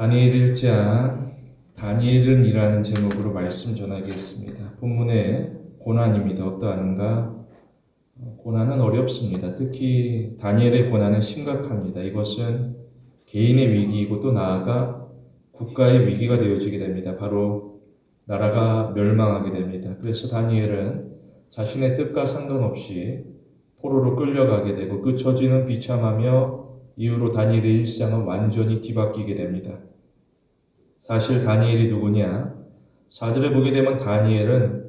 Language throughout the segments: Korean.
다니엘 1장 다니엘은 이라는 제목으로 말씀 전하겠습니다. 본문의 고난입니다. 어떠한가? 고난은 어렵습니다. 특히 다니엘의 고난은 심각합니다. 이것은 개인의 위기이고 또 나아가 국가의 위기가 되어지게 됩니다. 바로 나라가 멸망하게 됩니다. 그래서 다니엘은 자신의 뜻과 상관없이 포로로 끌려가게 되고 그 처지는 비참하며 이후로 다니엘의 일상은 완전히 뒤바뀌게 됩니다. 사실 다니엘이 누구냐? 4절에 보게 되면 다니엘은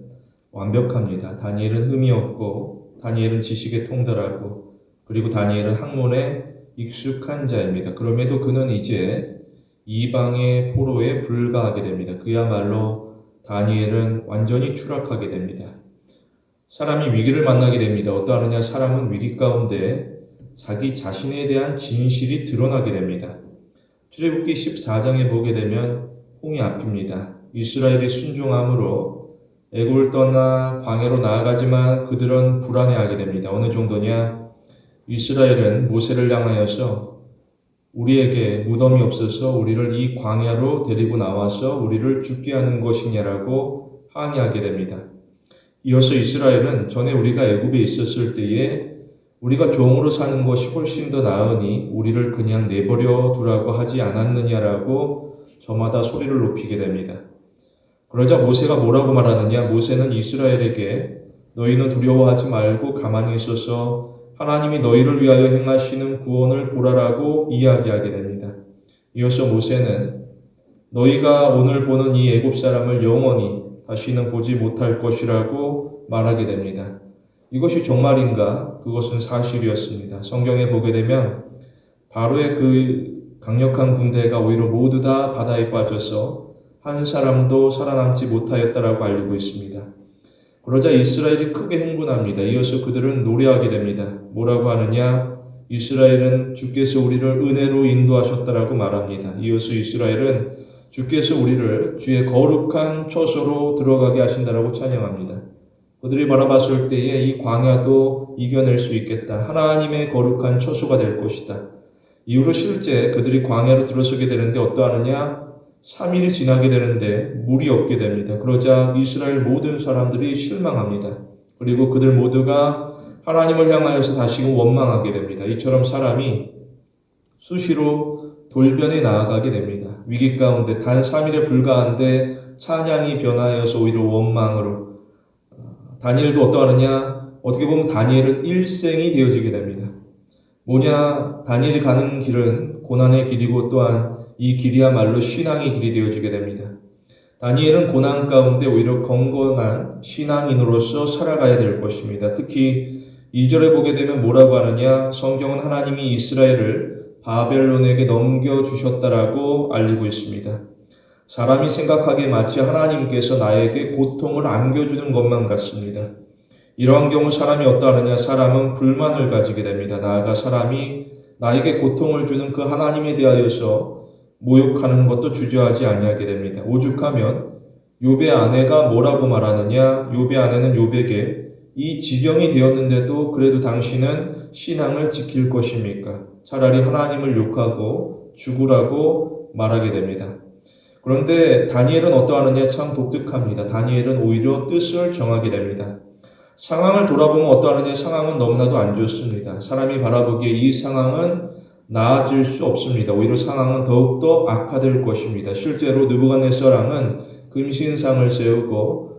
완벽합니다. 다니엘은 흠이 없고 다니엘은 지식에 통달하고 그리고 다니엘은 학문에 익숙한 자입니다. 그럼에도 그는 이제 이방의 포로에 불과하게 됩니다. 그야말로 다니엘은 완전히 추락하게 됩니다. 사람이 위기를 만나게 됩니다. 어떠하느냐? 사람은 위기 가운데 자기 자신에 대한 진실이 드러나게 됩니다. 출애굽기 14장에 보게 되면 홍해 앞입니다. 이스라엘이 순종함으로 애굽을 떠나 광야로 나아가지만 그들은 불안해하게 됩니다. 어느 정도냐? 이스라엘은 모세를 향하여서 우리에게 무덤이 없어서 우리를 이 광야로 데리고 나와서 우리를 죽게 하는 것이냐라고 항의하게 됩니다. 이어서 이스라엘은 전에 우리가 애굽에 있었을 때에 우리가 종으로 사는 것이 훨씬 더 나으니 우리를 그냥 내버려 두라고 하지 않았느냐라고 저마다 소리를 높이게 됩니다. 그러자 모세가 뭐라고 말하느냐? 모세는 이스라엘에게 너희는 두려워하지 말고 가만히 있어서 하나님이 너희를 위하여 행하시는 구원을 보라라고 이야기하게 됩니다. 이어서 모세는 너희가 오늘 보는 이 애굽 사람을 영원히 다시는 보지 못할 것이라고 말하게 됩니다. 이것이 정말인가? 그것은 사실이었습니다. 성경에 보게 되면 바로의 그 강력한 군대가 오히려 모두 다 바다에 빠져서 한 사람도 살아남지 못하였다라고 알리고 있습니다. 그러자 이스라엘이 크게 흥분합니다. 이어서 그들은 노래하게 됩니다. 뭐라고 하느냐? 이스라엘은 주께서 우리를 은혜로 인도하셨다라고 말합니다. 이어서 이스라엘은 주께서 우리를 주의 거룩한 처소로 들어가게 하신다라고 찬양합니다. 그들이 바라봤을 때에 이 광야도 이겨낼 수 있겠다. 하나님의 거룩한 처소가 될 것이다. 이후로 실제 그들이 광야로 들어서게 되는데 어떠하느냐? 3일이 지나게 되는데 물이 없게 됩니다. 그러자 이스라엘 모든 사람들이 실망합니다. 그리고 그들 모두가 하나님을 향하여서 다시금 원망하게 됩니다. 이처럼 사람이 수시로 돌변에 나아가게 됩니다. 위기 가운데 단 3일에 불과한데 찬양이 변하여서 오히려 원망으로 다니엘도 어떠하느냐? 어떻게 보면 다니엘은 일생이 되어지게 됩니다. 뭐냐? 다니엘이 가는 길은 고난의 길이고 또한 이 길이야말로 신앙의 길이 되어지게 됩니다. 다니엘은 고난 가운데 오히려 경건한 신앙인으로서 살아가야 될 것입니다. 특히 2절에 보게 되면 뭐라고 하느냐? 성경은 하나님이 이스라엘을 바벨론에게 넘겨주셨다라고 알리고 있습니다. 사람이 생각하기에 마치 하나님께서 나에게 고통을 안겨주는 것만 같습니다. 이러한 경우 사람이 어떠하느냐? 사람은 불만을 가지게 됩니다. 나아가 사람이 나에게 고통을 주는 그 하나님에 대하여서 모욕하는 것도 주저하지 아니하게 됩니다. 오죽하면 욥의 아내가 뭐라고 말하느냐? 욥의 아내는 욥에게 이 지경이 되었는데도 그래도 당신은 신앙을 지킬 것입니까? 차라리 하나님을 욕하고 죽으라고 말하게 됩니다. 그런데 다니엘은 어떠하느냐? 참 독특합니다. 다니엘은 오히려 뜻을 정하게 됩니다. 상황을 돌아보면 어떠하느냐? 상황은 너무나도 안 좋습니다. 사람이 바라보기에 이 상황은 나아질 수 없습니다. 오히려 상황은 더욱더 악화될 것입니다. 실제로 느부갓네살왕은 금신상을 세우고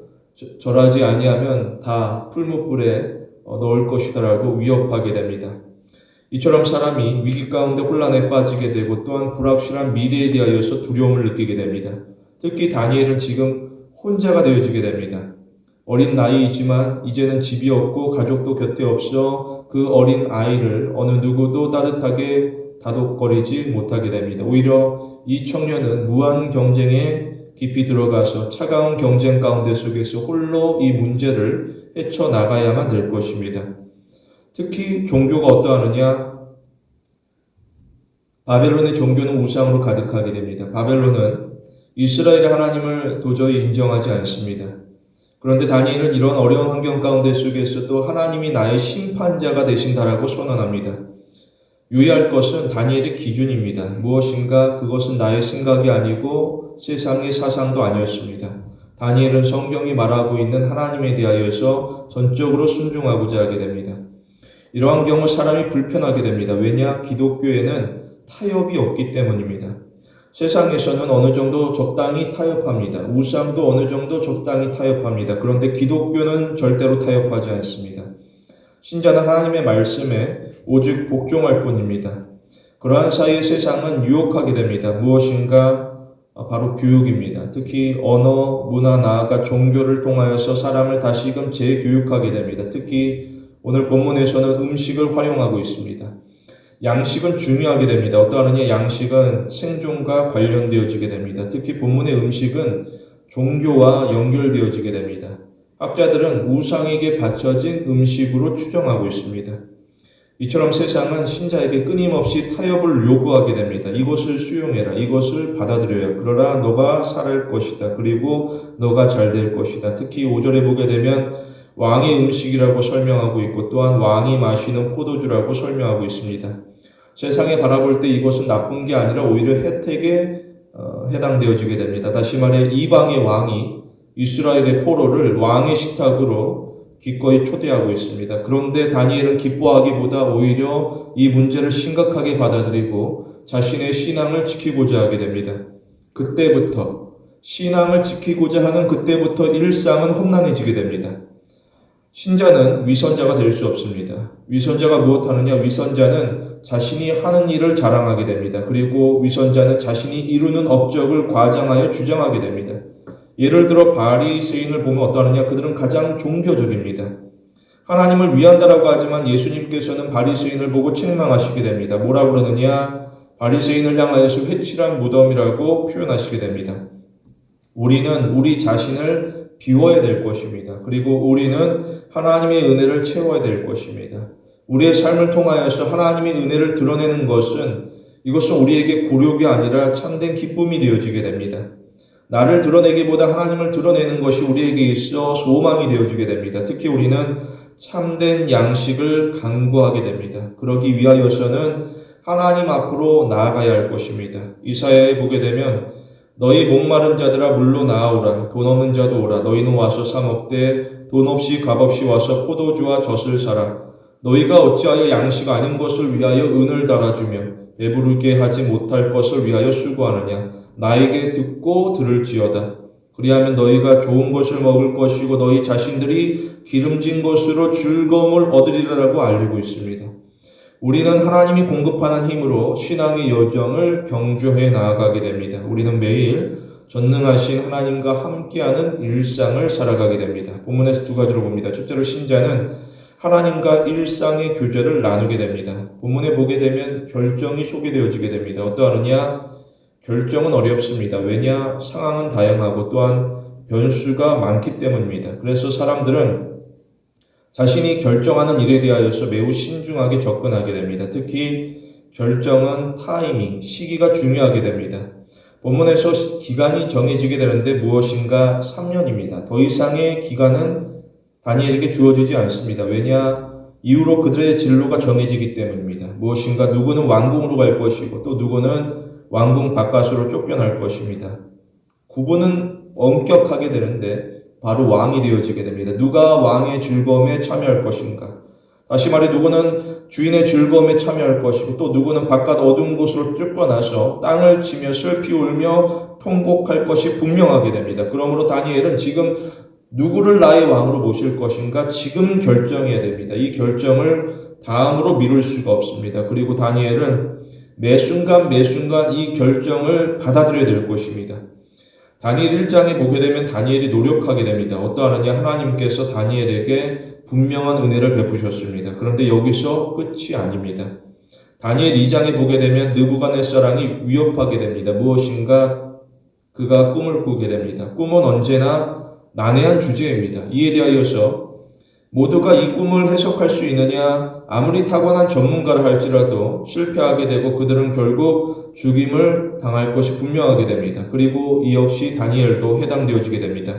절하지 아니하면 다 풀무불에 넣을 것이다라고 위협하게 됩니다. 이처럼 사람이 위기 가운데 혼란에 빠지게 되고 또한 불확실한 미래에 대하여서 두려움을 느끼게 됩니다. 특히 다니엘은 지금 혼자가 되어지게 됩니다. 어린 나이이지만 이제는 집이 없고 가족도 곁에 없어 그 어린 아이를 어느 누구도 따뜻하게 다독거리지 못하게 됩니다. 오히려 이 청년은 무한 경쟁에 깊이 들어가서 차가운 경쟁 가운데 속에서 홀로 이 문제를 헤쳐나가야만 될 것입니다. 특히 종교가 어떠하느냐? 바벨론의 종교는 우상으로 가득하게 됩니다. 바벨론은 이스라엘의 하나님을 도저히 인정하지 않습니다. 그런데 다니엘은 이런 어려운 환경 가운데 속에서도 하나님이 나의 심판자가 되신다라고 선언합니다. 유의할 것은 다니엘의 기준입니다. 무엇인가 그것은 나의 생각이 아니고 세상의 사상도 아니었습니다. 다니엘은 성경이 말하고 있는 하나님에 대하여서 전적으로 순종하고자 하게 됩니다. 이러한 경우 사람이 불편하게 됩니다. 왜냐? 기독교에는 타협이 없기 때문입니다. 세상에서는 어느 정도 적당히 타협합니다. 우상도 어느 정도 적당히 타협합니다. 그런데 기독교는 절대로 타협하지 않습니다. 신자는 하나님의 말씀에 오직 복종할 뿐입니다. 그러한 사이에 세상은 유혹하게 됩니다. 무엇인가? 바로 교육입니다. 특히 언어, 문화, 나아가 종교를 통하여서 사람을 다시금 재교육하게 됩니다. 특히 오늘 본문에서는 음식을 활용하고 있습니다. 양식은 중요하게 됩니다. 어떠하느냐? 양식은 생존과 관련되어지게 됩니다. 특히 본문의 음식은 종교와 연결되어지게 됩니다. 학자들은 우상에게 바쳐진 음식으로 추정하고 있습니다. 이처럼 세상은 신자에게 끊임없이 타협을 요구하게 됩니다. 이것을 수용해라. 이것을 받아들여야. 그러나 너가 살할 것이다. 그리고 너가 잘 될 것이다. 특히 5절에 보게 되면 왕의 음식이라고 설명하고 있고 또한 왕이 마시는 포도주라고 설명하고 있습니다. 세상에 바라볼 때 이것은 나쁜 게 아니라 오히려 혜택에 해당되어지게 됩니다. 다시 말해 이방의 왕이 이스라엘의 포로를 왕의 식탁으로 기꺼이 초대하고 있습니다. 그런데 다니엘은 기뻐하기보다 오히려 이 문제를 심각하게 받아들이고 자신의 신앙을 지키고자 하게 됩니다. 그때부터 신앙을 지키고자 하는 그때부터 일상은 험난해지게 됩니다. 신자는 위선자가 될 수 없습니다. 위선자가 무엇하느냐? 위선자는 자신이 하는 일을 자랑하게 됩니다. 그리고 위선자는 자신이 이루는 업적을 과장하여 주장하게 됩니다. 예를 들어 바리새인을 보면 어떠하느냐? 그들은 가장 종교적입니다. 하나님을 위한다라고 하지만 예수님께서는 바리새인을 보고 책망하시게 됩니다. 뭐라 그러느냐? 바리새인을 향하여서 회칠한 무덤이라고 표현하시게 됩니다. 우리는 우리 자신을 비워야 될 것입니다. 그리고 우리는 하나님의 은혜를 채워야 될 것입니다. 우리의 삶을 통하여서 하나님의 은혜를 드러내는 것은 이것은 우리에게 굴욕이 아니라 참된 기쁨이 되어지게 됩니다. 나를 드러내기보다 하나님을 드러내는 것이 우리에게 있어 소망이 되어지게 됩니다. 특히 우리는 참된 양식을 간구하게 됩니다. 그러기 위하여서는 하나님 앞으로 나아가야 할 것입니다. 이사야에 보게 되면 너희 목마른 자들아 물로 나아오라. 돈 없는 자도 오라. 너희는 와서 사 먹되 돈 없이 값없이 와서 포도주와 젖을 사라. 너희가 어찌하여 양식 아닌 것을 위하여 은을 달아주며 배부르게 하지 못할 것을 위하여 수고하느냐. 나에게 듣고 들을지어다. 그리하면 너희가 좋은 것을 먹을 것이고 너희 자신들이 기름진 것으로 즐거움을 얻으리라고 알리고 있습니다. 우리는 하나님이 공급하는 힘으로 신앙의 여정을 경주해 나아가게 됩니다. 우리는 매일 전능하신 하나님과 함께하는 일상을 살아가게 됩니다. 본문에서 두 가지로 봅니다. 첫째로 신자는 하나님과 일상의 교제를 나누게 됩니다. 본문에 보게 되면 결정이 소개되어지게 됩니다. 어떠하느냐? 결정은 어렵습니다. 왜냐? 상황은 다양하고 또한 변수가 많기 때문입니다. 그래서 사람들은 자신이 결정하는 일에 대하여서 매우 신중하게 접근하게 됩니다. 특히 결정은 타이밍, 시기가 중요하게 됩니다. 본문에서 기간이 정해지게 되는데 무엇인가 3년입니다. 더 이상의 기간은 다니엘에게 주어지지 않습니다. 왜냐? 이후로 그들의 진로가 정해지기 때문입니다. 무엇인가 누구는 왕궁으로 갈 것이고 또 누구는 왕궁 바깥으로 쫓겨날 것입니다. 구분은 엄격하게 되는데 바로 왕이 되어지게 됩니다. 누가 왕의 즐거움에 참여할 것인가? 다시 말해 누구는 주인의 즐거움에 참여할 것이고 또 누구는 바깥 어두운 곳으로 쫓겨나서 땅을 치며 슬피 울며 통곡할 것이 분명하게 됩니다. 그러므로 다니엘은 지금 누구를 나의 왕으로 모실 것인가 지금 결정해야 됩니다. 이 결정을 다음으로 미룰 수가 없습니다. 그리고 다니엘은 매 순간 이 결정을 받아들여야 될 것입니다. 다니엘 1장에 보게 되면 다니엘이 노력하게 됩니다. 어떠하느냐? 하나님께서 다니엘에게 분명한 은혜를 베푸셨습니다. 그런데 여기서 끝이 아닙니다. 다니엘 2장에 보게 되면 느부갓네살왕이 위협하게 됩니다. 무엇인가? 그가 꿈을 꾸게 됩니다. 꿈은 언제나 난해한 주제입니다. 이에 대하여서 모두가 이 꿈을 해석할 수 있느냐? 아무리 타고난 전문가라 할지라도 실패하게 되고 그들은 결국 죽임을 당할 것이 분명하게 됩니다. 그리고 이 역시 다니엘도 해당되어지게 됩니다.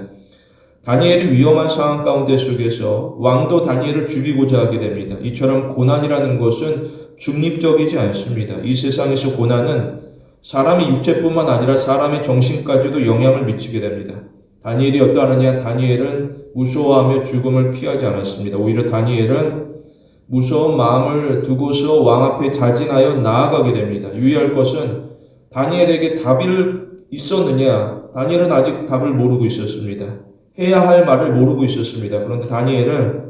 다니엘이 위험한 상황 가운데 속에서 왕도 다니엘을 죽이고자 하게 됩니다. 이처럼 고난이라는 것은 중립적이지 않습니다. 이 세상에서 고난은 사람의 육체뿐만 아니라 사람의 정신까지도 영향을 미치게 됩니다. 다니엘이 어떠하느냐? 다니엘은 무서워하며 죽음을 피하지 않았습니다. 오히려 다니엘은 무서운 마음을 두고서 왕 앞에 자진하여 나아가게 됩니다. 유의할 것은 다니엘에게 답이 있었느냐? 다니엘은 아직 답을 모르고 있었습니다. 해야 할 말을 모르고 있었습니다. 그런데 다니엘은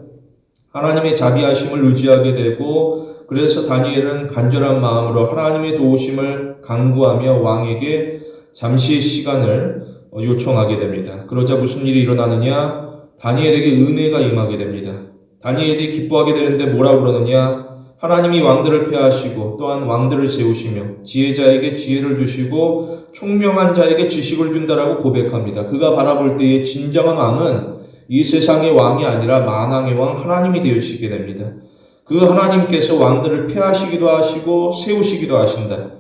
하나님의 자비하심을 의지하게 되고, 그래서 다니엘은 간절한 마음으로 하나님의 도우심을 간구하며 왕에게 잠시의 시간을 요청하게 됩니다. 그러자 무슨 일이 일어나느냐? 다니엘에게 은혜가 임하게 됩니다. 다니엘이 기뻐하게 되는데 뭐라고 그러느냐? 하나님이 왕들을 폐하시고 또한 왕들을 세우시며 지혜자에게 지혜를 주시고 총명한 자에게 지식을 준다라고 고백합니다. 그가 바라볼 때의 진정한 왕은 이 세상의 왕이 아니라 만왕의 왕 하나님이 되시게 됩니다. 그 하나님께서 왕들을 폐하시기도 하시고 세우시기도 하신다.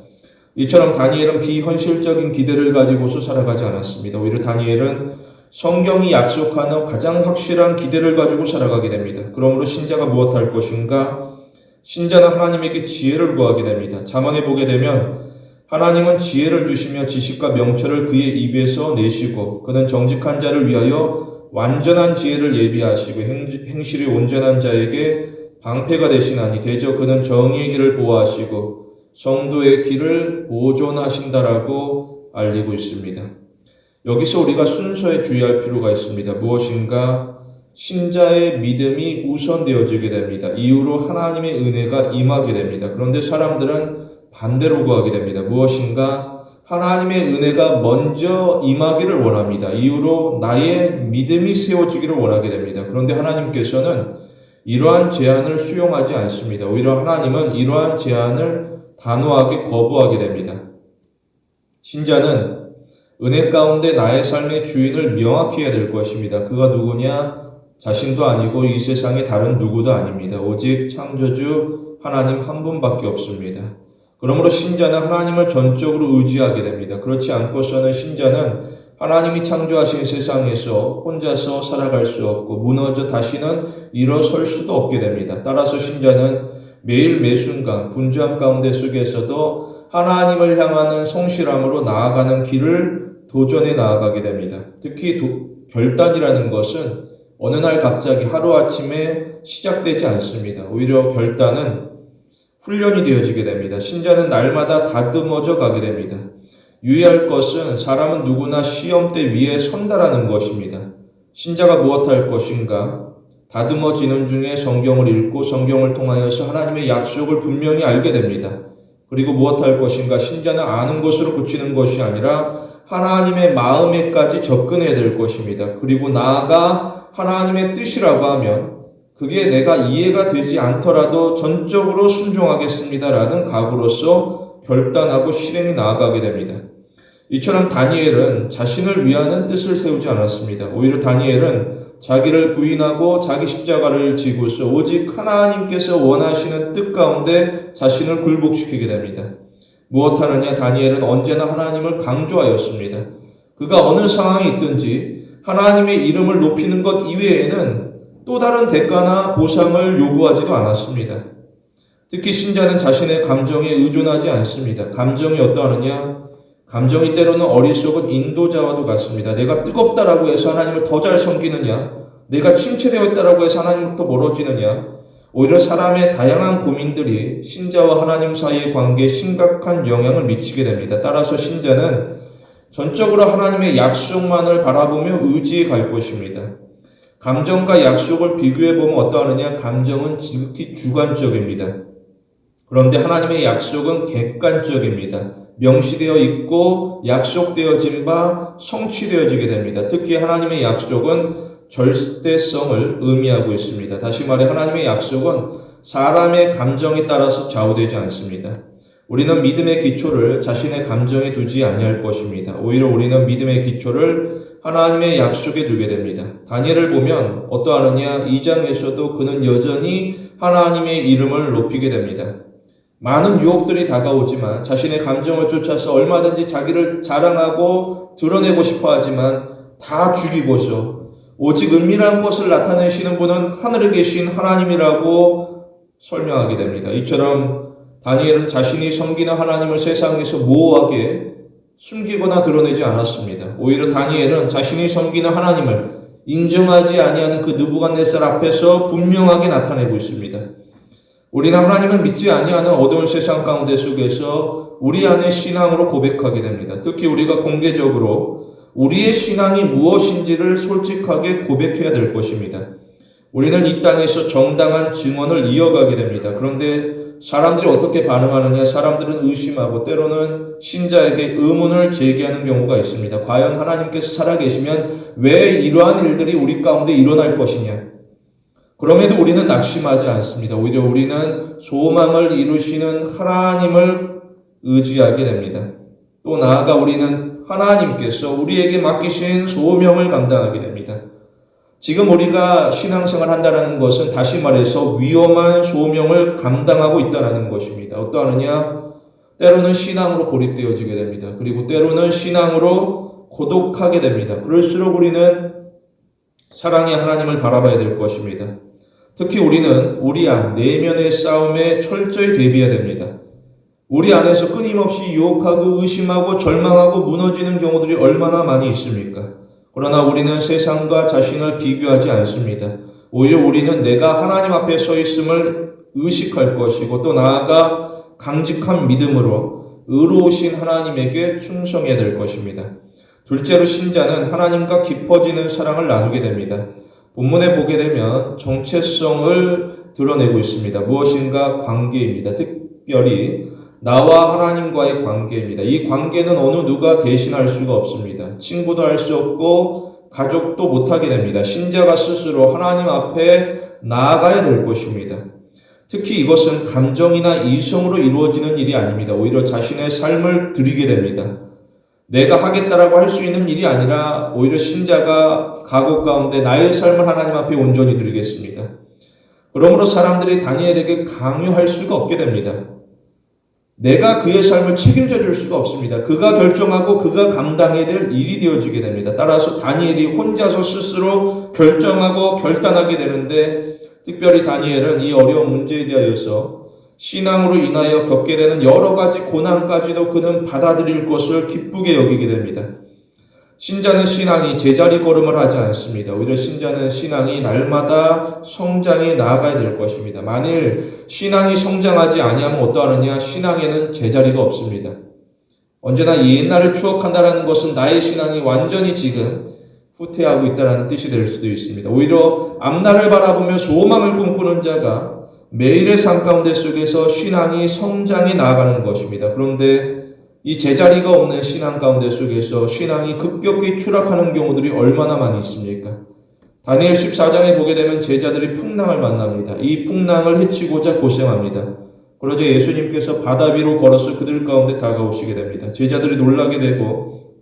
이처럼 다니엘은 비현실적인 기대를 가지고서 살아가지 않았습니다. 오히려 다니엘은 성경이 약속하는 가장 확실한 기대를 가지고 살아가게 됩니다. 그러므로 신자가 무엇할 것인가? 신자는 하나님에게 지혜를 구하게 됩니다. 잠언에 보게 되면 하나님은 지혜를 주시며 지식과 명철을 그의 입에서 내시고 그는 정직한 자를 위하여 완전한 지혜를 예비하시고 행실이 온전한 자에게 방패가 되시나니 대저 그는 정의의 길을 보호하시고 성도의 길을 보존하신다라고 알리고 있습니다. 여기서 우리가 순서에 주의할 필요가 있습니다. 무엇인가? 신자의 믿음이 우선되어지게 됩니다. 이후로 하나님의 은혜가 임하게 됩니다. 그런데 사람들은 반대로 구하게 됩니다. 무엇인가? 하나님의 은혜가 먼저 임하기를 원합니다. 이후로 나의 믿음이 세워지기를 원하게 됩니다. 그런데 하나님께서는 이러한 제안을 수용하지 않습니다. 오히려 하나님은 이러한 제안을 단호하게 거부하게 됩니다. 신자는 은혜 가운데 나의 삶의 주인을 명확히 해야 될 것입니다. 그가 누구냐? 자신도 아니고 이 세상의 다른 누구도 아닙니다. 오직 창조주 하나님 한 분밖에 없습니다. 그러므로 신자는 하나님을 전적으로 의지하게 됩니다. 그렇지 않고서는 신자는 하나님이 창조하신 세상에서 혼자서 살아갈 수 없고 무너져 다시는 일어설 수도 없게 됩니다. 따라서 신자는 매일 매순간 분주함 가운데 속에서도 하나님을 향하는 성실함으로 나아가는 길을 도전해 나아가게 됩니다. 특히 결단이라는 것은 어느 날 갑자기 하루아침에 시작되지 않습니다. 오히려 결단은 훈련이 되어지게 됩니다. 신자는 날마다 다듬어져 가게 됩니다. 유의할 것은 사람은 누구나 시험대 위에 선다라는 것입니다. 신자가 무엇할 것인가? 다듬어지는 중에 성경을 읽고 성경을 통하여서 하나님의 약속을 분명히 알게 됩니다. 그리고 무엇할 것인가? 신자는 아는 것으로 그치는 것이 아니라 하나님의 마음에까지 접근해야 될 것입니다. 그리고 나아가 하나님의 뜻이라고 하면 그게 내가 이해가 되지 않더라도 전적으로 순종하겠습니다라는 각오로서 결단하고 실행에 나아가게 됩니다. 이처럼 다니엘은 자신을 위하는 뜻을 세우지 않았습니다. 오히려 다니엘은 자기를 부인하고 자기 십자가를 지고서 오직 하나님께서 원하시는 뜻 가운데 자신을 굴복시키게 됩니다. 무엇하느냐? 다니엘은 언제나 하나님을 강조하였습니다. 그가 어느 상황에 있든지 하나님의 이름을 높이는 것 이외에는 또 다른 대가나 보상을 요구하지도 않았습니다. 특히 신자는 자신의 감정에 의존하지 않습니다. 감정이 어떠하느냐? 감정이 때로는 어리석은 인도자와도 같습니다. 내가 뜨겁다라고 해서 하나님을 더 잘 섬기느냐? 내가 침체되었다라고 해서 하나님부터 멀어지느냐? 오히려 사람의 다양한 고민들이 신자와 하나님 사이의 관계에 심각한 영향을 미치게 됩니다. 따라서 신자는 전적으로 하나님의 약속만을 바라보며 의지해 갈 것입니다. 감정과 약속을 비교해보면 어떠하느냐? 감정은 지극히 주관적입니다. 그런데 하나님의 약속은 객관적입니다. 명시되어 있고 약속되어진 바 성취되어지게 됩니다. 특히 하나님의 약속은 절대성을 의미하고 있습니다. 다시 말해 하나님의 약속은 사람의 감정에 따라서 좌우되지 않습니다. 우리는 믿음의 기초를 자신의 감정에 두지 아니할 것입니다. 오히려 우리는 믿음의 기초를 하나님의 약속에 두게 됩니다. 다니엘을 보면 어떠하느냐? 2장에서도 그는 여전히 하나님의 이름을 높이게 됩니다. 많은 유혹들이 다가오지만 자신의 감정을 쫓아서 얼마든지 자기를 자랑하고 드러내고 싶어 하지만 다 죽이고서 오직 은밀한 것을 나타내시는 분은 하늘에 계신 하나님이라고 설명하게 됩니다. 이처럼 다니엘은 자신이 섬기는 하나님을 세상에서 모호하게 숨기거나 드러내지 않았습니다. 오히려 다니엘은 자신이 섬기는 하나님을 인정하지 아니하는 그 느부갓네살 앞에서 분명하게 나타내고 있습니다. 우리는 하나님을 믿지 아니하는 어두운 세상 가운데 속에서 우리 안의 신앙으로 고백하게 됩니다. 특히 우리가 공개적으로 우리의 신앙이 무엇인지를 솔직하게 고백해야 될 것입니다. 우리는 이 땅에서 정당한 증언을 이어가게 됩니다. 그런데 사람들이 어떻게 반응하느냐? 사람들은 의심하고 때로는 신자에게 의문을 제기하는 경우가 있습니다. 과연 하나님께서 살아계시면 왜 이러한 일들이 우리 가운데 일어날 것이냐? 그럼에도 우리는 낙심하지 않습니다. 오히려 우리는 소망을 이루시는 하나님을 의지하게 됩니다. 또 나아가 우리는 하나님께서 우리에게 맡기신 소명을 감당하게 됩니다. 지금 우리가 신앙생활 한다는 것은 다시 말해서 위험한 소명을 감당하고 있다는 것입니다. 어떠하느냐? 때로는 신앙으로 고립되어지게 됩니다. 그리고 때로는 신앙으로 고독하게 됩니다. 그럴수록 우리는 사랑의 하나님을 바라봐야 될 것입니다. 특히 우리는 우리 안 내면의 싸움에 철저히 대비해야 됩니다. 우리 안에서 끊임없이 유혹하고 의심하고 절망하고 무너지는 경우들이 얼마나 많이 있습니까? 그러나 우리는 세상과 자신을 비교하지 않습니다. 오히려 우리는 내가 하나님 앞에 서 있음을 의식할 것이고 또 나아가 강직한 믿음으로 의로우신 하나님에게 충성해야 될 것입니다. 둘째로 신자는 하나님과 깊어지는 사랑을 나누게 됩니다. 본문에 보게 되면 정체성을 드러내고 있습니다. 무엇인가 관계입니다. 특별히 나와 하나님과의 관계입니다. 이 관계는 어느 누가 대신할 수가 없습니다. 친구도 할 수 없고 가족도 못하게 됩니다. 신자가 스스로 하나님 앞에 나아가야 될 것입니다. 특히 이것은 감정이나 이성으로 이루어지는 일이 아닙니다. 오히려 자신의 삶을 드리게 됩니다. 내가 하겠다라고 할 수 있는 일이 아니라 오히려 신자가 각오 가운데 나의 삶을 하나님 앞에 온전히 드리겠습니다. 그러므로 사람들이 다니엘에게 강요할 수가 없게 됩니다. 내가 그의 삶을 책임져 줄 수가 없습니다. 그가 결정하고 그가 감당해야 될 일이 되어지게 됩니다. 따라서 다니엘이 혼자서 스스로 결정하고 결단하게 되는데 특별히 다니엘은 이 어려운 문제에 대하여서 신앙으로 인하여 겪게 되는 여러 가지 고난까지도 그는 받아들일 것을 기쁘게 여기게 됩니다. 신자는 신앙이 제자리 걸음을 하지 않습니다. 오히려 신자는 신앙이 날마다 성장해 나아가야 될 것입니다. 만일 신앙이 성장하지 아니하면 어떠하느냐? 신앙에는 제자리가 없습니다. 언제나 옛날을 추억한다는 것은 나의 신앙이 완전히 지금 후퇴하고 있다는 뜻이 될 수도 있습니다. 오히려 앞날을 바라보며 소망을 꿈꾸는 자가 매일의 삶 가운데 속에서 신앙이 성장해 나아가는 것입니다. 그런데 이 제자리가 없는 신앙 가운데 속에서 신앙이 급격히 추락하는 경우들이 얼마나 많이 있습니까? 다니엘 14장에 보게 되면 제자들이 풍랑을 만납니다. 이 풍랑을 헤치고자 고생합니다. 그러자 예수님께서 바다 위로 걸어서 그들 가운데 다가오시게 됩니다. 제자들이 놀라게 되고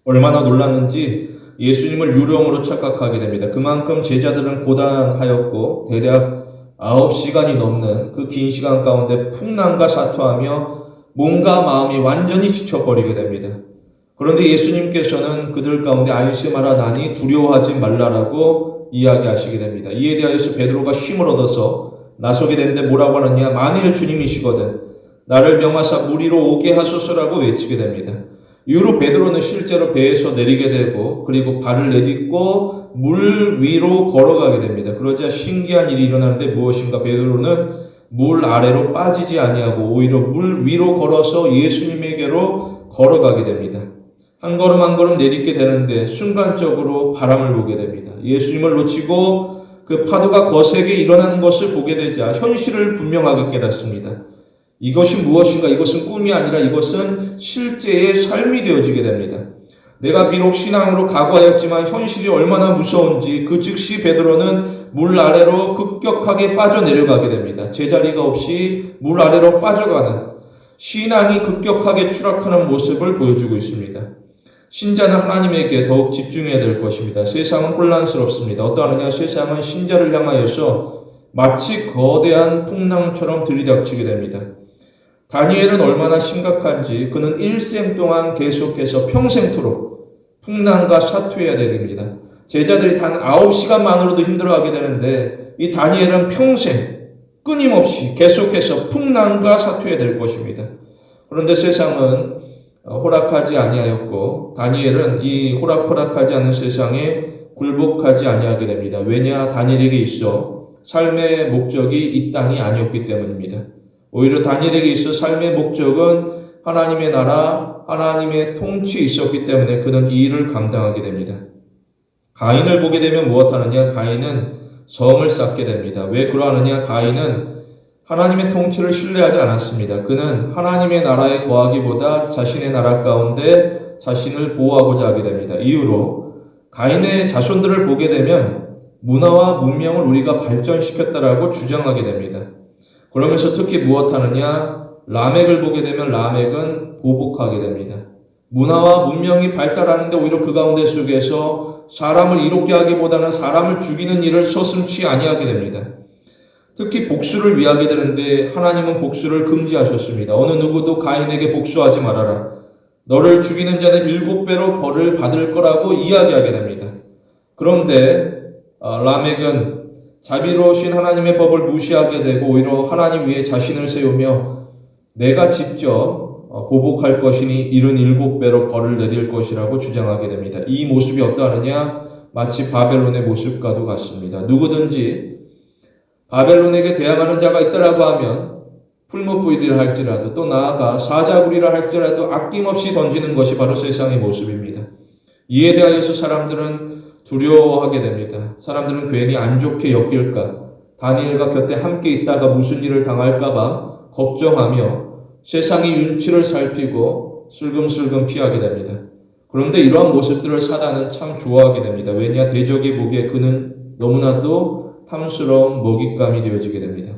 얼마나 놀랐는지 예수님을 유령으로 착각하게 됩니다. 그만큼 제자들은 고단하였고 대략 9시간이 넘는 그 긴 시간 가운데 풍랑과 사투하며 몸과 마음이 완전히 지쳐버리게 됩니다. 그런데 예수님께서는 그들 가운데 안심하라 나니 두려워하지 말라라고 이야기하시게 됩니다. 이에 대하여서 베드로가 힘을 얻어서 나서게 되는데 뭐라고 하느냐? 만일 주님이시거든 나를 명하사 물 위로 오게 하소서라고 외치게 됩니다. 이후로 베드로는 실제로 배에서 내리게 되고 그리고 발을 내딛고 물 위로 걸어가게 됩니다. 그러자 신기한 일이 일어나는데 무엇인가? 베드로는 물 아래로 빠지지 아니하고 오히려 물 위로 걸어서 예수님에게로 걸어가게 됩니다. 한 걸음 한 걸음 내딛게 되는데 순간적으로 바람을 보게 됩니다. 예수님을 놓치고 그 파도가 거세게 일어나는 것을 보게 되자 현실을 분명하게 깨닫습니다. 이것이 무엇인가? 이것은 꿈이 아니라 이것은 실제의 삶이 되어지게 됩니다. 내가 비록 신앙으로 각오하였지만 현실이 얼마나 무서운지 그 즉시 베드로는 물 아래로 급격하게 빠져내려가게 됩니다. 제자리가 없이 물 아래로 빠져가는 신앙이 급격하게 추락하는 모습을 보여주고 있습니다. 신자는 하나님에게 더욱 집중해야 될 것입니다. 세상은 혼란스럽습니다. 어떠하느냐? 세상은 신자를 향하여서 마치 거대한 풍랑처럼 들이닥치게 됩니다. 다니엘은 얼마나 심각한지 그는 일생 동안 계속해서 평생토록 풍랑과 사투해야 됩니다. 제자들이 단 9시간만으로도 힘들어하게 되는데 이 다니엘은 평생 끊임없이 계속해서 풍랑과 사투해야 될 것입니다. 그런데 세상은 호락하지 아니하였고 다니엘은 이 호락호락하지 않은 세상에 굴복하지 아니하게 됩니다. 왜냐? 다니엘에게 있어 삶의 목적이 이 땅이 아니었기 때문입니다. 오히려 다니엘에게 있어 삶의 목적은 하나님의 나라, 하나님의 통치에 있었기 때문에 그는 이 일을 감당하게 됩니다. 가인을 보게 되면 무엇하느냐? 가인은 성을 쌓게 됩니다. 왜 그러하느냐? 가인은 하나님의 통치를 신뢰하지 않았습니다. 그는 하나님의 나라에 거하기보다 자신의 나라 가운데 자신을 보호하고자 하게 됩니다. 이유로 가인의 자손들을 보게 되면 문화와 문명을 우리가 발전시켰다라고 주장하게 됩니다. 그러면서 특히 무엇하느냐? 라멕을 보게 되면 라멕은 보복하게 됩니다. 문화와 문명이 발달하는데 오히려 그 가운데 속에서 사람을 이롭게 하기보다는 사람을 죽이는 일을 서슴지 아니하게 됩니다. 특히 복수를 위하게 되는데 하나님은 복수를 금지하셨습니다. 어느 누구도 가인에게 복수하지 말아라. 너를 죽이는 자는 7배로 벌을 받을 거라고 이야기하게 됩니다. 그런데 라멕은 자비로우신 하나님의 법을 무시하게 되고 오히려 하나님 위에 자신을 세우며 내가 직접 보복할 것이니 77배로 벌을 내릴 것이라고 주장하게 됩니다. 이 모습이 어떠하느냐? 마치 바벨론의 모습과도 같습니다. 누구든지 바벨론에게 대항하는 자가 있다라고 하면 풀무불이라 할지라도 또 나아가 사자굴이라 할지라도 아낌없이 던지는 것이 바로 세상의 모습입니다. 이에 대하여서 사람들은 두려워하게 됩니다. 사람들은 괜히 안 좋게 여길까? 다니엘과 곁에 함께 있다가 무슨 일을 당할까 봐 걱정하며 세상의 윤치를 살피고 슬금슬금 피하게 됩니다. 그런데 이러한 모습들을 사단은 참 좋아하게 됩니다. 왜냐? 대적이 보기에 그는 너무나도 탐스러운 먹잇감이 되어지게 됩니다.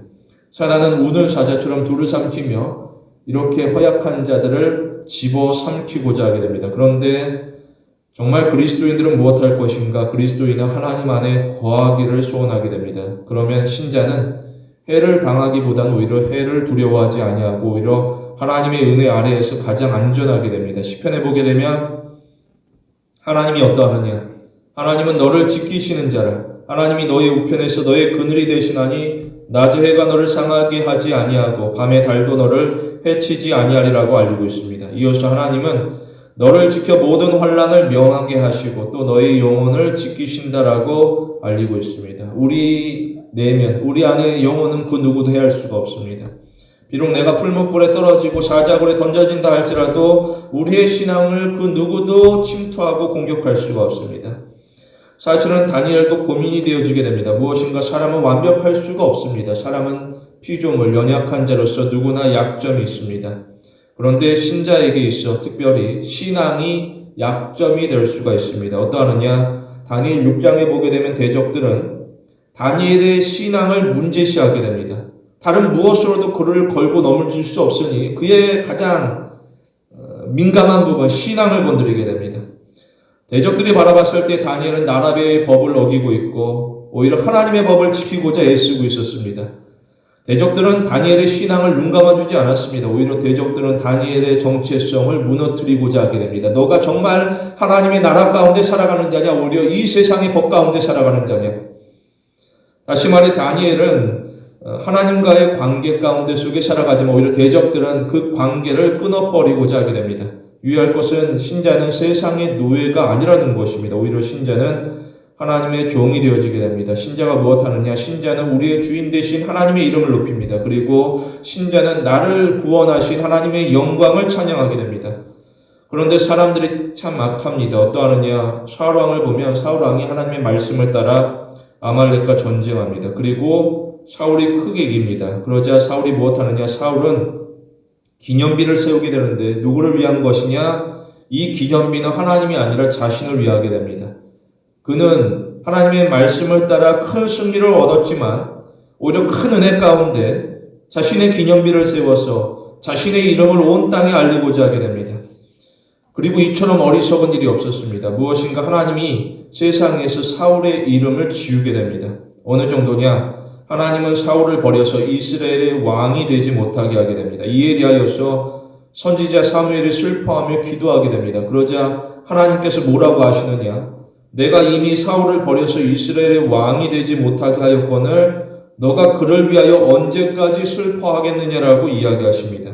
사단은 우는 사자처럼 두루삼키며 이렇게 허약한 자들을 집어삼키고자 하게 됩니다. 그런데 정말 그리스도인들은 무엇할 것인가? 그리스도인은 하나님 안에 거하기를 소원하게 됩니다. 그러면 신자는 해를 당하기보다는 오히려 해를 두려워하지 아니하고 오히려 하나님의 은혜 아래에서 가장 안전하게 됩니다. 시편에 보게 되면 하나님이 어떠하느냐? 하나님은 너를 지키시는 자라. 하나님이 너의 우편에서 너의 그늘이 되시나니 낮의 해가 너를 상하게 하지 아니하고 밤의 달도 너를 해치지 아니하리라고 알리고 있습니다. 이어서 하나님은 너를 지켜 모든 환난을 명하게 하시고 또 너의 영혼을 지키신다라고 알리고 있습니다. 우리 내면, 우리 안의 영혼은 그 누구도 해할 수가 없습니다. 비록 내가 풀무불에 떨어지고 사자굴에 던져진다 할지라도 우리의 신앙을 그 누구도 침투하고 공격할 수가 없습니다. 사실은 다니엘도 고민이 되어지게 됩니다. 무엇인가 사람은 완벽할 수가 없습니다. 사람은 피조물, 연약한 자로서 누구나 약점이 있습니다. 그런데 신자에게 있어 특별히 신앙이 약점이 될 수가 있습니다. 어떠하느냐? 다니엘 6장에 보게 되면 대적들은 다니엘의 신앙을 문제시하게 됩니다. 다른 무엇으로도 그를 걸고 넘을 수 없으니 그의 가장 민감한 부분, 신앙을 건드리게 됩니다. 대적들이 바라봤을 때 다니엘은 나라베의 법을 어기고 있고 오히려 하나님의 법을 지키고자 애쓰고 있었습니다. 대적들은 다니엘의 신앙을 눈감아주지 않았습니다. 오히려 대적들은 다니엘의 정체성을 무너뜨리고자 하게 됩니다. 너가 정말 하나님의 나라 가운데 살아가는 자냐? 오히려 이 세상의 법 가운데 살아가는 자냐? 다시 말해 다니엘은 하나님과의 관계 가운데 속에 살아가지만 오히려 대적들은 그 관계를 끊어버리고자 하게 됩니다. 유의할 것은 신자는 세상의 노예가 아니라는 것입니다. 오히려 신자는 하나님의 종이 되어지게 됩니다. 신자가 무엇하느냐? 신자는 우리의 주인 되신 하나님의 이름을 높입니다. 그리고 신자는 나를 구원하신 하나님의 영광을 찬양하게 됩니다. 그런데 사람들이 참 악합니다. 어떠하느냐? 사울 왕을 보면 사울 왕이 하나님의 말씀을 따라 아말렉과 전쟁합니다. 그리고 사울이 크게 이깁니다. 그러자 사울이 무엇하느냐? 사울은 기념비를 세우게 되는데 누구를 위한 것이냐? 이 기념비는 하나님이 아니라 자신을 위하게 됩니다. 그는 하나님의 말씀을 따라 큰 승리를 얻었지만 오히려 큰 은혜 가운데 자신의 기념비를 세워서 자신의 이름을 온 땅에 알리고자 하게 됩니다. 그리고 이처럼 어리석은 일이 없었습니다. 무엇인가 하나님이 세상에서 사울의 이름을 지우게 됩니다. 어느 정도냐? 하나님은 사울을 버려서 이스라엘의 왕이 되지 못하게 하게 됩니다. 이에 대하여서 선지자 사무엘이 슬퍼하며 기도하게 됩니다. 그러자 하나님께서 뭐라고 하시느냐? 내가 이미 사울을 버려서 이스라엘의 왕이 되지 못하게 하였거늘 너가 그를 위하여 언제까지 슬퍼하겠느냐라고 이야기하십니다.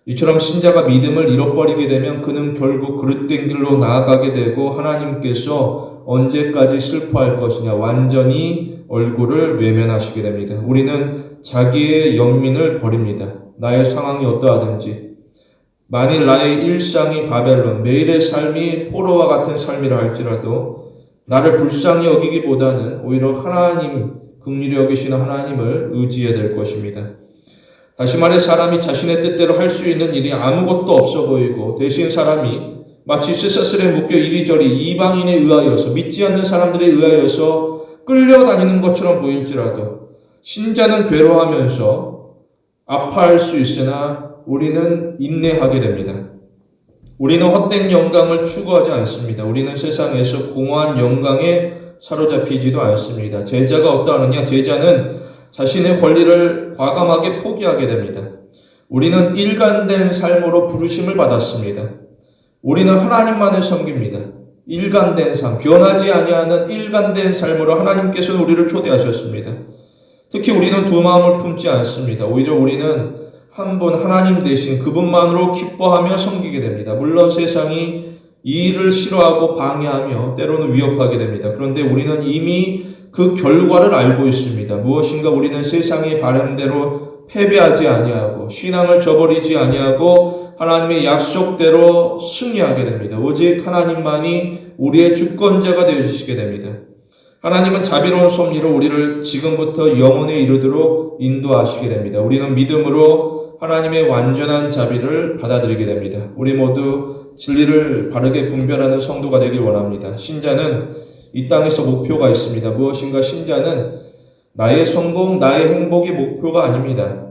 이처럼 신자가 믿음을 잃어버리게 되면 그는 결국 그릇된 길로 나아가게 되고 하나님께서 언제까지 슬퍼할 것이냐 완전히 얼굴을 외면하시게 됩니다. 우리는 자기의 연민을 버립니다. 나의 상황이 어떠하든지 만일 나의 일상이 바벨론, 매일의 삶이 포로와 같은 삶이라 할지라도 나를 불쌍히 여기기보다는 오히려 하나님, 긍휼히 여기시는 하나님을 의지해야 될 것입니다. 다시 말해 사람이 자신의 뜻대로 할 수 있는 일이 아무것도 없어 보이고 대신 사람이 마치 쇠사슬에 묶여 이리저리 이방인에 의하여서 믿지 않는 사람들에 의하여서 끌려다니는 것처럼 보일지라도 신자는 괴로워하면서 아파할 수 있으나 우리는 인내하게 됩니다. 우리는 헛된 영광을 추구하지 않습니다. 우리는 세상에서 공허한 영광에 사로잡히지도 않습니다. 제자가 어떠하느냐? 제자는 자신의 권리를 과감하게 포기하게 됩니다. 우리는 일관된 삶으로 부르심을 받았습니다. 우리는 하나님만을 섬깁니다. 일관된 삶, 변하지 아니하는 일관된 삶으로 하나님께서 우리를 초대하셨습니다. 특히 우리는 두 마음을 품지 않습니다. 오히려 우리는 한 분 하나님 대신 그분만으로 기뻐하며 섬기게 됩니다. 물론 세상이 이 일을 싫어하고 방해하며 때로는 위협하게 됩니다. 그런데 우리는 이미 그 결과를 알고 있습니다. 무엇인가 우리는 세상의 바람대로 패배하지 아니하고 신앙을 저버리지 아니하고 하나님의 약속대로 승리하게 됩니다. 오직 하나님만이 우리의 주권자가 되어주시게 됩니다. 하나님은 자비로운 섭리로 우리를 지금부터 영원에 이르도록 인도하시게 됩니다. 우리는 믿음으로 하나님의 완전한 자비를 받아들이게 됩니다. 우리 모두 진리를 바르게 분별하는 성도가 되길 원합니다. 신자는 이 땅에서 목표가 있습니다. 무엇인가 신자는 나의 성공, 나의 행복이 목표가 아닙니다.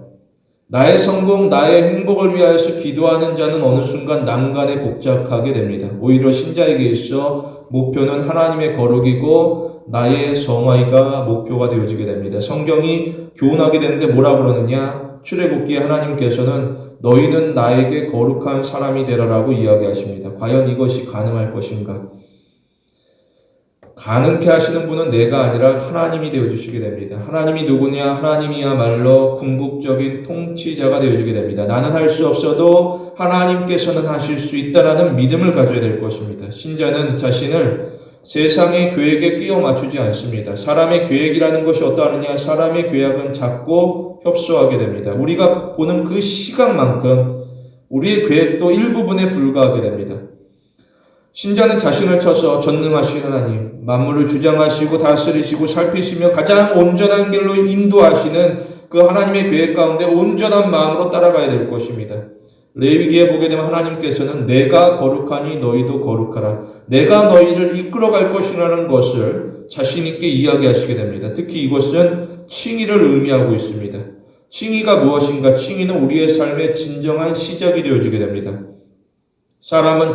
나의 성공, 나의 행복을 위하여서 기도하는 자는 어느 순간 난간에 복잡하게 됩니다. 오히려 신자에게 있어 목표는 하나님의 거룩이고 나의 성화가 목표가 되어지게 됩니다. 성경이 교훈하게 되는데 뭐라 그러느냐? 출애굽기에 하나님께서는 너희는 나에게 거룩한 사람이 되라라고 이야기하십니다. 과연 이것이 가능할 것인가? 가능케 하시는 분은 내가 아니라 하나님이 되어주시게 됩니다. 하나님이 누구냐? 하나님이야말로 궁극적인 통치자가 되어주게 됩니다. 나는 할 수 없어도 하나님께서는 하실 수 있다라는 믿음을 가져야 될 것입니다. 신자는 자신을 세상의 계획에 끼워 맞추지 않습니다. 사람의 계획이라는 것이 어떠하느냐? 사람의 계획은 작고 협소하게 됩니다. 우리가 보는 그 시간만큼 우리의 계획도 일부분에 불과하게 됩니다. 신자는 자신을 쳐서 전능하신 하나님, 만물을 주장하시고 다스리시고 살피시며 가장 온전한 길로 인도하시는 그 하나님의 계획 가운데 온전한 마음으로 따라가야 될 것입니다. 레위기에 보게 되면 하나님께서는 내가 거룩하니 너희도 거룩하라. 내가 너희를 이끌어갈 것이라는 것을 자신 있게 이야기하시게 됩니다. 특히 이것은 칭의를 의미하고 있습니다. 칭의가 무엇인가? 칭의는 우리의 삶의 진정한 시작이 되어지게 됩니다. 사람은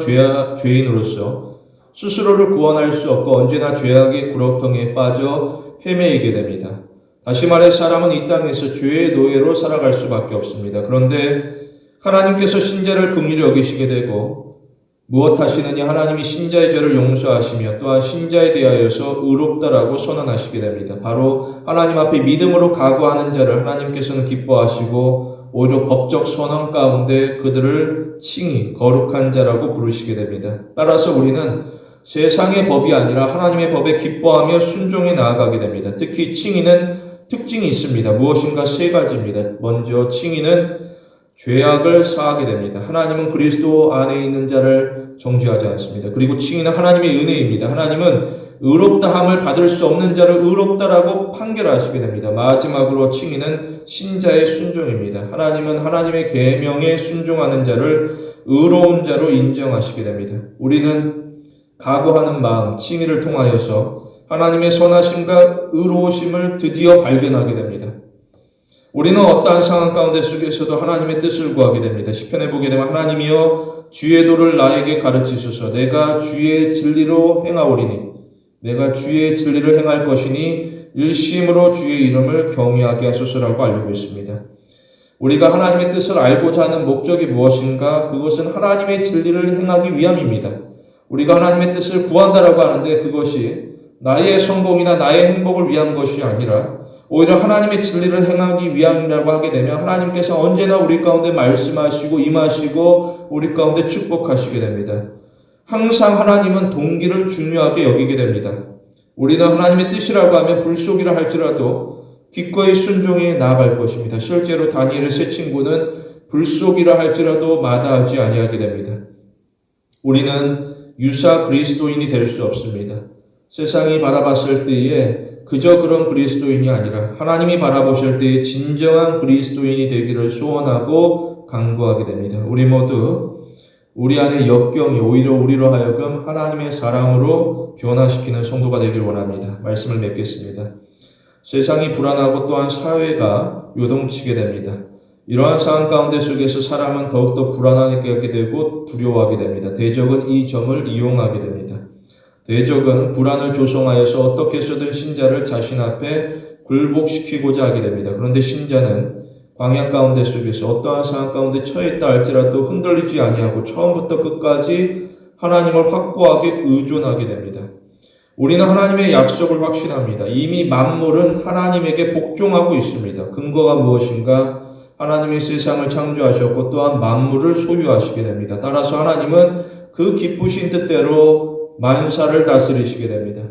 죄인으로서 스스로를 구원할 수 없고 언제나 죄악의 구렁텅이에 빠져 헤매이게 됩니다. 다시 말해 사람은 이 땅에서 죄의 노예로 살아갈 수밖에 없습니다. 그런데 하나님께서 신자를 긍휼히 여기시게 되고 무엇 하시느냐? 하나님이 신자의 죄를 용서하시며 또한 신자에 대하여서 의롭다라고 선언하시게 됩니다. 바로 하나님 앞에 믿음으로 각오하는 자를 하나님께서는 기뻐하시고 오히려 법적 선언 가운데 그들을 칭의, 거룩한 자라고 부르시게 됩니다. 따라서 우리는 세상의 법이 아니라 하나님의 법에 기뻐하며 순종해 나아가게 됩니다. 특히 칭의는 특징이 있습니다. 무엇인가 세 가지입니다. 먼저 칭의는 죄악을 사하게 됩니다. 하나님은 그리스도 안에 있는 자를 정죄하지 않습니다. 그리고 칭의는 하나님의 은혜입니다. 하나님은 의롭다함을 받을 수 없는 자를 의롭다라고 판결하시게 됩니다. 마지막으로 칭의는 신자의 순종입니다. 하나님은 하나님의 계명에 순종하는 자를 의로운 자로 인정하시게 됩니다. 우리는 각오하는 마음, 칭의를 통하여서 하나님의 선하심과 의로우심을 드디어 발견하게 됩니다. 우리는 어떠한 상황 가운데 속에서도 하나님의 뜻을 구하게 됩니다. 시편에 보게 되면 하나님이여 주의 도를 나에게 가르치소서. 내가 주의 진리로 행하오리니 내가 주의 진리를 행할 것이니 일심으로 주의 이름을 경외하게 하소서라고 알리고 있습니다. 우리가 하나님의 뜻을 알고자 하는 목적이 무엇인가? 그것은 하나님의 진리를 행하기 위함입니다. 우리가 하나님의 뜻을 구한다라고 하는데 그것이 나의 성공이나 나의 행복을 위한 것이 아니라 오히려 하나님의 진리를 행하기 위함이라고 하게 되면 하나님께서 언제나 우리 가운데 말씀하시고 임하시고 우리 가운데 축복하시게 됩니다. 항상 하나님은 동기를 중요하게 여기게 됩니다. 우리는 하나님의 뜻이라고 하면 불속이라 할지라도 기꺼이 순종해 나아갈 것입니다. 실제로 다니엘의 세 친구는 불속이라 할지라도 마다하지 아니하게 됩니다. 우리는 유사 그리스도인이 될 수 없습니다. 세상이 바라봤을 때에 그저 그런 그리스도인이 아니라 하나님이 바라보실 때에 진정한 그리스도인이 되기를 소원하고 간구하게 됩니다. 우리 모두 우리 안에 역경이 오히려 우리로 하여금 하나님의 사랑으로 변화시키는 성도가 되길 원합니다. 말씀을 맺겠습니다. 세상이 불안하고 또한 사회가 요동치게 됩니다. 이러한 상황 가운데 속에서 사람은 더욱더 불안하게 되고 두려워하게 됩니다. 대적은 이 점을 이용하게 됩니다. 대적은 불안을 조성하여서 어떻게 해서든 신자를 자신 앞에 굴복시키고자 하게 됩니다. 그런데 신자는 광야 가운데 속에서 어떠한 상황 가운데 처해 있다 할지라도 흔들리지 아니하고 처음부터 끝까지 하나님을 확고하게 의존하게 됩니다. 우리는 하나님의 약속을 확신합니다. 이미 만물은 하나님에게 복종하고 있습니다. 근거가 무엇인가? 하나님이 세상을 창조하셨고 또한 만물을 소유하시게 됩니다. 따라서 하나님은 그 기쁘신 뜻대로 만사를 다스리시게 됩니다.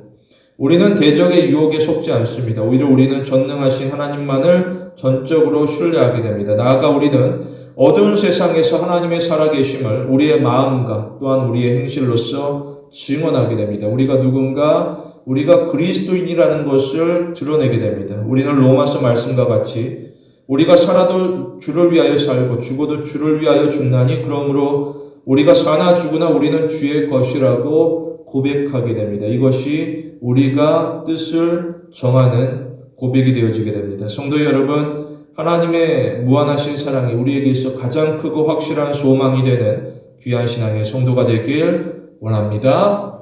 우리는 대적의 유혹에 속지 않습니다. 오히려 우리는 전능하신 하나님만을 전적으로 신뢰하게 됩니다. 나아가 우리는 어두운 세상에서 하나님의 살아계심을 우리의 마음과 또한 우리의 행실로서 증언하게 됩니다. 우리가 누군가, 우리가 그리스도인이라는 것을 드러내게 됩니다. 우리는 로마서 말씀과 같이 우리가 살아도 주를 위하여 살고 죽어도 주를 위하여 죽나니 그러므로 우리가 사나 죽으나 우리는 주의 것이라고 고백하게 됩니다. 이것이 우리가 뜻을 정하는 고백이 되어지게 됩니다. 성도 여러분, 하나님의 무한하신 사랑이 우리에게 있어 가장 크고 확실한 소망이 되는 귀한 신앙의 성도가 되길 원합니다.